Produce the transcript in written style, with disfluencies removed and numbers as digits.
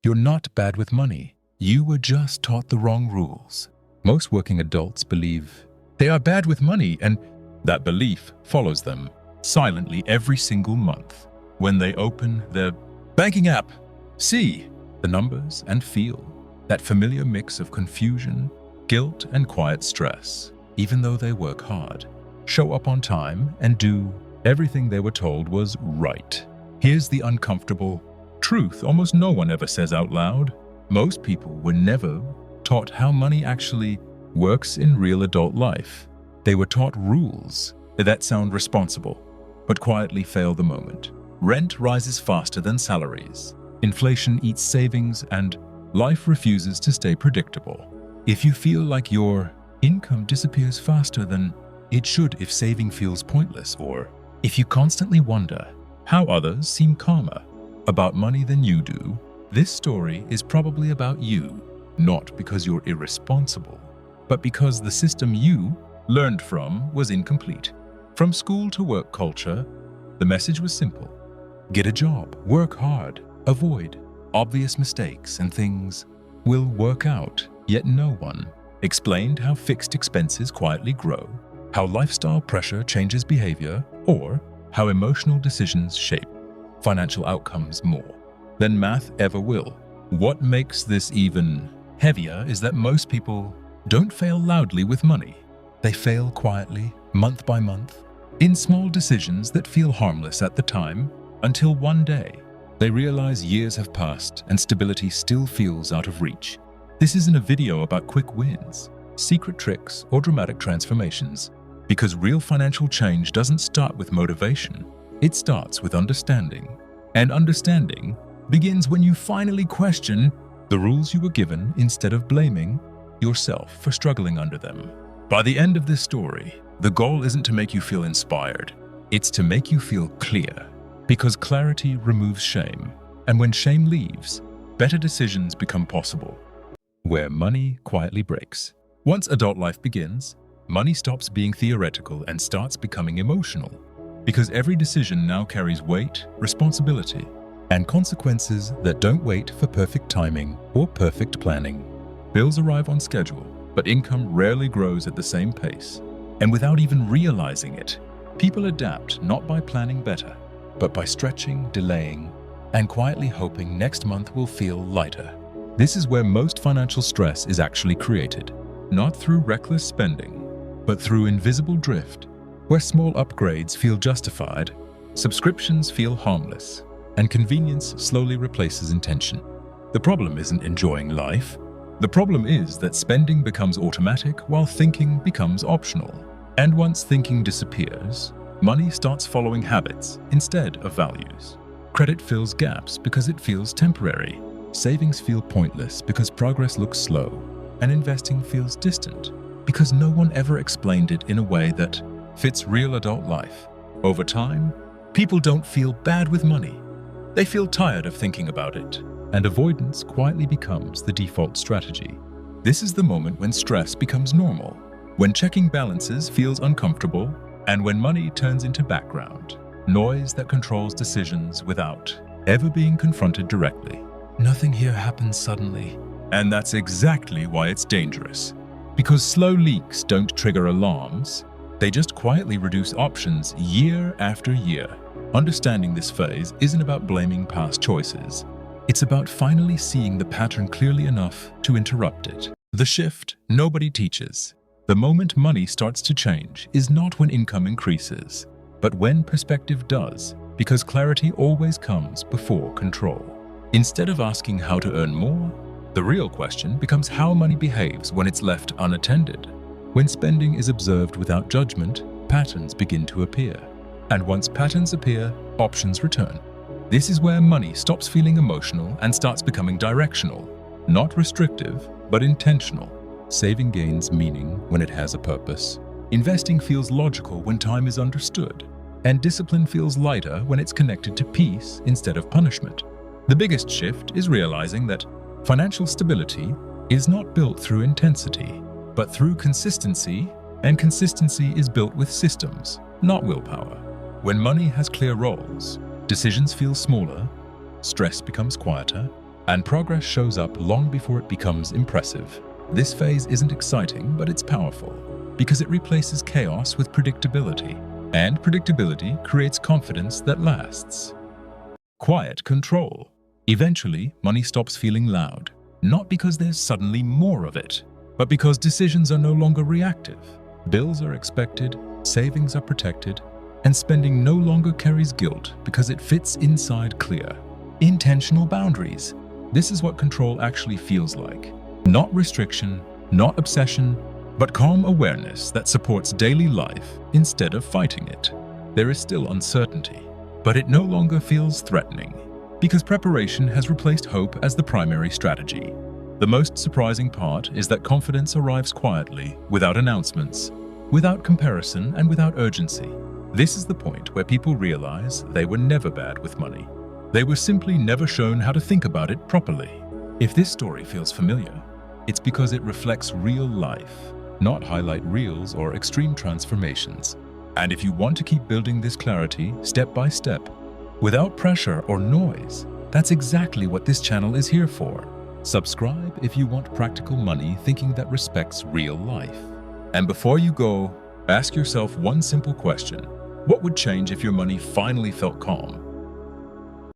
You're not bad with money. You were just taught the wrong rules. Most working adults believe they are bad with money, and that belief follows them silently every single month. When they open their banking app, see the numbers and feel that familiar mix of confusion, guilt, and quiet stress, even though they work hard, show up on time, and do everything they were told was right. Here's the uncomfortable truth almost no one ever says out loud. Most people were never taught how money actually works in real adult life. They were taught rules that sound responsible, but quietly fail the moment. Rent rises faster than salaries. Inflation eats savings, and life refuses to stay predictable. If you feel like your income disappears faster than it should if saving feels pointless, or if you constantly wonder how others seem calmer about money than you do, this story is probably about you, not because you're irresponsible, but because the system you learned from was incomplete. From school to work culture, the message was simple. Get a job, work hard, avoid obvious mistakes, and things will work out. Yet no one explained how fixed expenses quietly grow, how lifestyle pressure changes behavior, or how emotional decisions shape financial outcomes more than math ever will. What makes this even heavier is that most people don't fail loudly with money. They fail quietly, month by month, in small decisions that feel harmless at the time, until one day they realize years have passed and stability still feels out of reach. This isn't a video about quick wins, secret tricks, or dramatic transformations, because real financial change doesn't start with motivation. It starts with understanding. And understanding begins when you finally question the rules you were given instead of blaming yourself for struggling under them. By the end of this story, the goal isn't to make you feel inspired. It's to make you feel clear, because clarity removes shame. And when shame leaves, better decisions become possible. Where money quietly breaks. Once adult life begins, money stops being theoretical and starts becoming emotional. Because every decision now carries weight, responsibility, and consequences that don't wait for perfect timing or perfect planning. Bills arrive on schedule, but income rarely grows at the same pace. And without even realizing it, people adapt not by planning better, but by stretching, delaying, and quietly hoping next month will feel lighter. This is where most financial stress is actually created, not through reckless spending, but through invisible drift. Where small upgrades feel justified, subscriptions feel harmless, and convenience slowly replaces intention. The problem isn't enjoying life. The problem is that spending becomes automatic while thinking becomes optional. And once thinking disappears, money starts following habits instead of values. Credit fills gaps because it feels temporary. Savings feel pointless because progress looks slow. And investing feels distant because no one ever explained it in a way that fits real adult life. Over time, people don't feel bad with money. They feel tired of thinking about it, and avoidance quietly becomes the default strategy. This is the moment when stress becomes normal, when checking balances feels uncomfortable, and when money turns into background noise that controls decisions without ever being confronted directly. Nothing here happens suddenly, and that's exactly why it's dangerous. Because slow leaks don't trigger alarms, they just quietly reduce options year after year. Understanding this phase isn't about blaming past choices. It's about finally seeing the pattern clearly enough to interrupt it. The shift nobody teaches. The moment money starts to change is not when income increases, but when perspective does, because clarity always comes before control. Instead of asking how to earn more, the real question becomes how money behaves when it's left unattended. When spending is observed without judgment, patterns begin to appear. And once patterns appear, options return. This is where money stops feeling emotional and starts becoming directional, not restrictive, but intentional. Saving gains meaning when it has a purpose. Investing feels logical when time is understood. And discipline feels lighter when it's connected to peace instead of punishment. The biggest shift is realizing that financial stability is not built through intensity, but through consistency, and consistency is built with systems, not willpower. When money has clear roles, decisions feel smaller, stress becomes quieter, And progress shows up long before it becomes impressive. This phase isn't exciting, but it's powerful, because it replaces chaos with predictability. And predictability creates confidence that lasts. Quiet control. Eventually, money stops feeling loud, not because there's suddenly more of it, but because decisions are no longer reactive. Bills are expected, savings are protected, and spending no longer carries guilt because it fits inside clear, intentional boundaries. This is what control actually feels like. Not restriction, not obsession, but calm awareness that supports daily life instead of fighting it. There is still uncertainty, but it no longer feels threatening, because preparation has replaced hope as the primary strategy. The most surprising part is that confidence arrives quietly, without announcements, without comparison, and without urgency. This is the point where people realize they were never bad with money. They were simply never shown how to think about it properly. If this story feels familiar, it's because it reflects real life, not highlight reels or extreme transformations. And if you want to keep building this clarity step by step, without pressure or noise, that's exactly what this channel is here for. Subscribe if you want practical money thinking that respects real life. And before you go, ask yourself one simple question. What would change if your money finally felt calm?